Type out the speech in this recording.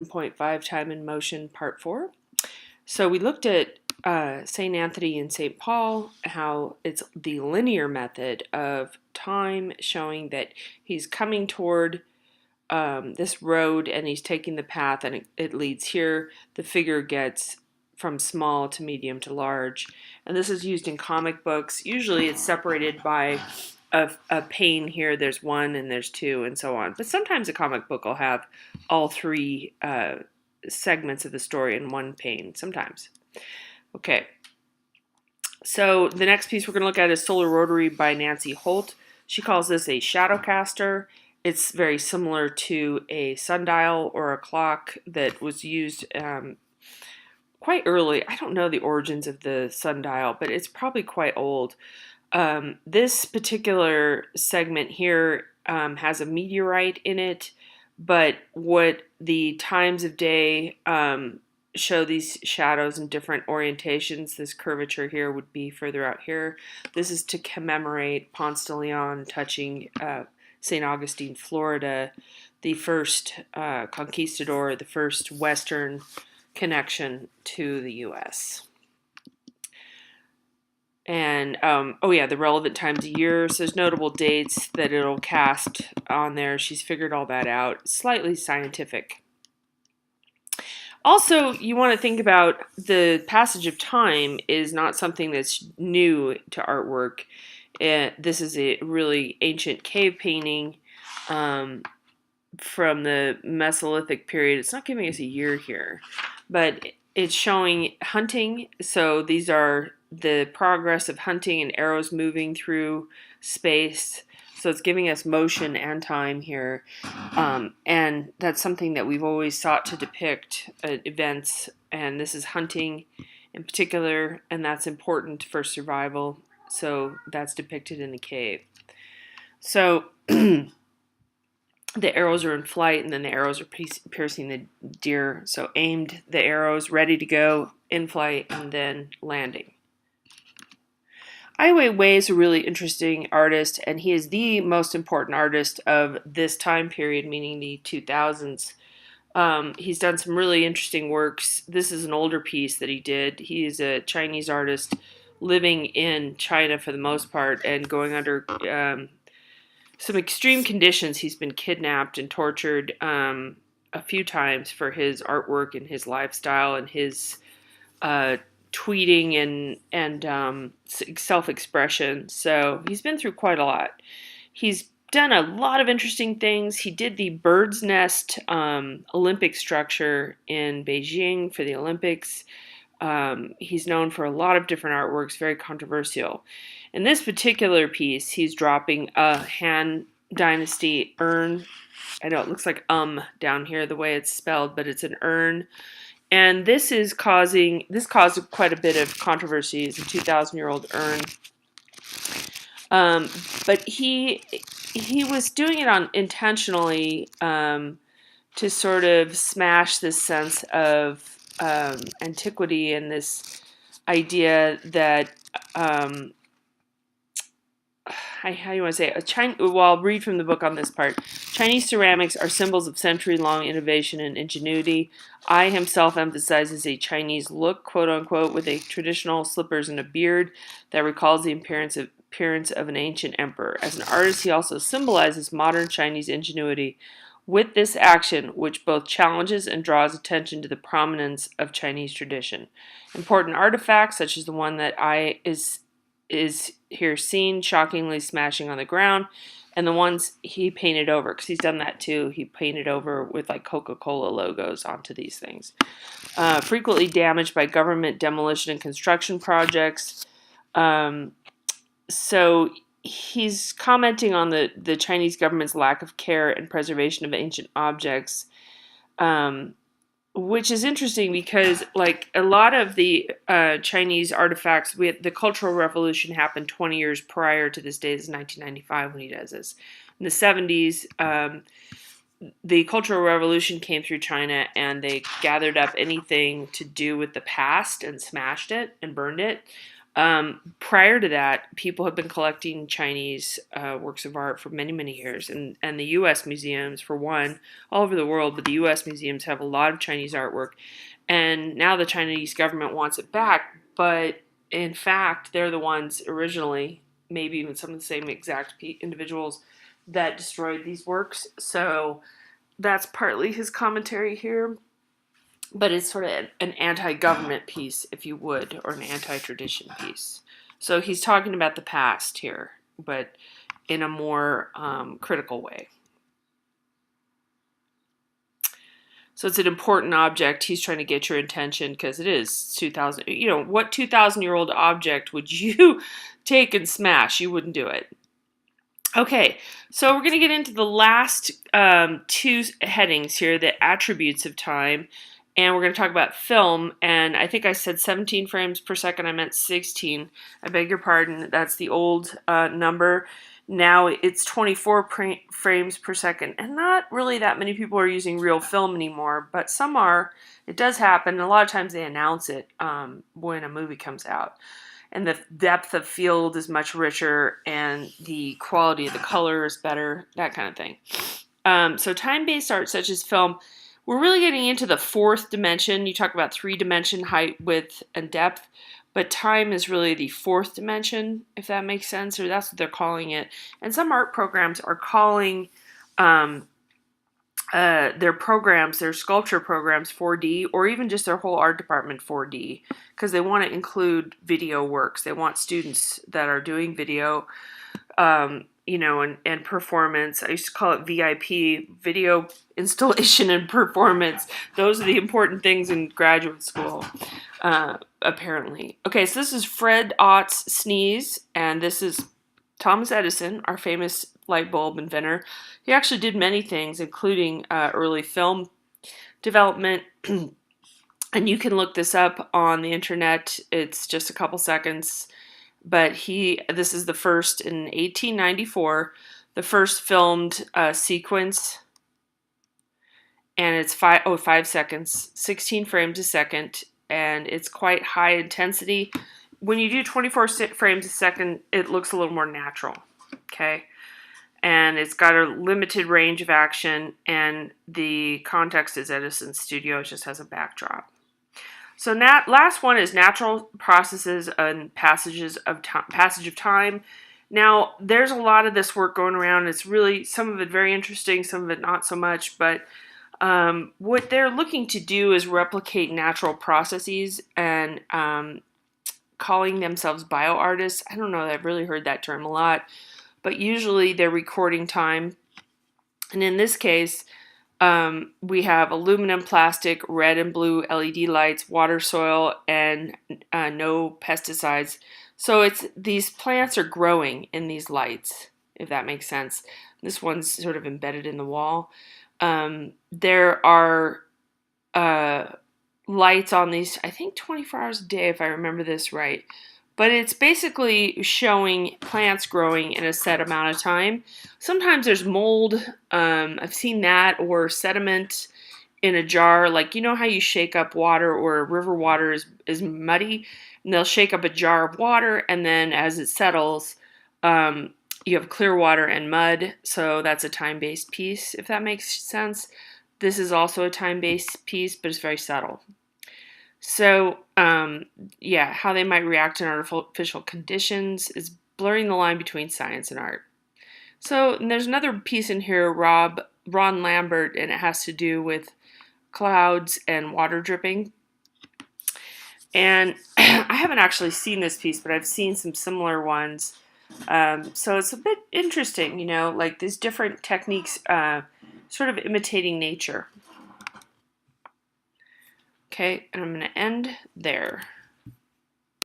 1.5 Time and Motion Part 4. So we looked at St. Anthony and St. Paul, how it's the linear method of time showing that he's coming toward this road and he's taking the path and it leads here. The figure gets from small to medium to large. And this is used in comic books. Usually it's separated by a pane here. There's one and there's two and so on. But sometimes a comic book will have all three segments of the story in one pane. Sometimes. Okay. So the next piece we're going to look at is Solar Rotary by Nancy Holt. She calls this a shadowcaster. It's very similar to a sundial or a clock that was used quite early. I don't know the origins of the sundial, but it's probably quite old. This particular segment here has a meteorite in it, but what the times of day show these shadows in different orientations. This curvature here would be further out here. This is to commemorate Ponce de Leon touching St. Augustine, Florida, the first conquistador, the first Western connection to the U.S. And, the relevant times of year. So there's notable dates that it'll cast on there. She's figured all that out. Slightly scientific. Also, you want to think about the passage of time is not something that's new to artwork. This is a really ancient cave painting from the Mesolithic period. It's not giving us a year here, but it's showing hunting. So these are the progress of hunting and arrows moving through space. So it's giving us motion and time here. And that's something that we've always sought to depict at events. And this is hunting in particular, and that's important for survival. So that's depicted in the cave. So the arrows are in flight, and then the arrows are piercing the deer. So aimed, the arrows ready to go, in flight, and then landing. Ai Weiwei is a really interesting artist, and he is the most important artist of this time period, meaning the 2000s. He's done some really interesting works. This is an older piece that he did. He is a Chinese artist living in China for the most part and going under some extreme conditions. He's been kidnapped and tortured a few times for his artwork and his lifestyle and his tweeting and self-expression. So he's been through quite a lot. He's done a lot of interesting things. He did the Bird's Nest Olympic structure in Beijing for the Olympics. He's known for a lot of different artworks, very controversial. In this particular piece, he's dropping a Han Dynasty urn. I know it looks like down here the way it's spelled, but it's an urn. And this caused quite a bit of controversy. It's a 2,000-year-old urn. But he was doing it intentionally to sort of smash this sense of antiquity and this idea that how do you want to say it? Well, I'll read from the book on this part. Chinese ceramics are symbols of century-long innovation and ingenuity. Ai himself emphasizes a Chinese look, quote-unquote, with a traditional slippers and a beard that recalls the appearance of an ancient emperor. As an artist, he also symbolizes modern Chinese ingenuity with this action, which both challenges and draws attention to the prominence of Chinese tradition. Important artifacts, such as the one that Ai is here seen shockingly smashing on the ground, and the ones he painted over, because he's done that too. He painted over with like Coca-Cola logos onto these things. Frequently damaged by government demolition and construction projects. So he's commenting on the Chinese government's lack of care and preservation of ancient objects, which is interesting because, like, a lot of the Chinese artifacts, the Cultural Revolution happened 20 years prior to this date. This is 1995 when he does this. In the 70s, the Cultural Revolution came through China, and they gathered up anything to do with the past and smashed it and burned it. Prior to that, people have been collecting Chinese works of art for many, many years. And the U.S. museums, for one, all over the world, but the U.S. museums have a lot of Chinese artwork. And now the Chinese government wants it back, but in fact, they're the ones originally, maybe even some of the same exact individuals that destroyed these works. So that's partly his commentary here, but it's sort of an anti-government piece, if you would, or an anti-tradition piece. So he's talking about the past here, but in a more critical way. So it's an important object. He's trying to get your attention because it is 2,000. You know, what 2,000-year-old object would you take and smash? You wouldn't do it. Okay, so we're going to get into the last two headings here, the attributes of time. And we're going to talk about film. And I think I said 17 frames per second. I meant 16. I beg your pardon. That's the old number. Now it's 24 frames per second. And not really that many people are using real film anymore, but some are. It does happen. And a lot of times they announce it when a movie comes out. And the depth of field is much richer, and the quality of the color is better, that kind of thing. So time-based art, such as film, we're really getting into the fourth dimension. You talk about three-dimension height, width, and depth, but time is really the fourth dimension, if that makes sense, or that's what they're calling it. And some art programs are calling their sculpture programs 4D, or even just their whole art department 4D, because they want to include video works. They want students that are doing video, and performance. I used to call it VIP, video installation and performance. Those are the important things in graduate school, apparently. Okay, so this is Fred Ott's Sneeze, and this is Thomas Edison, our famous light bulb inventor. He actually did many things, including early film development. And you can look this up on the internet. It's just a couple seconds. But this is the first in 1894, the first filmed sequence. And it's 5 seconds, 16 frames a second. And it's quite high intensity. When you do 24 frames a second, it looks a little more natural. Okay. And it's got a limited range of action, and the context is Edison's studio. It just has a backdrop. So last one is natural processes and passage of time. Now, there's a lot of this work going around. It's really, some of it very interesting, some of it not so much, but what they're looking to do is replicate natural processes and calling themselves bioartists. I don't know, I've really heard that term a lot. But usually they're recording time. And in this case, we have aluminum, plastic, red and blue LED lights, water, soil, and no pesticides. So these plants are growing in these lights, if that makes sense. This one's sort of embedded in the wall. There are lights on these, I think 24 hours a day, if I remember this right. But it's basically showing plants growing in a set amount of time. Sometimes there's mold. I've seen that, or sediment in a jar. Like, you know how you shake up water, or river water is muddy, and they'll shake up a jar of water, and then as it settles, you have clear water and mud. So that's a time-based piece, if that makes sense. This is also a time-based piece, but it's very subtle. So, how they might react in artificial conditions is blurring the line between science and art. So, and there's another piece in here, Ron Lambert, and it has to do with clouds and water dripping. And I haven't actually seen this piece, but I've seen some similar ones. So it's a bit interesting, like these different techniques sort of imitating nature. Okay, and I'm going to end there.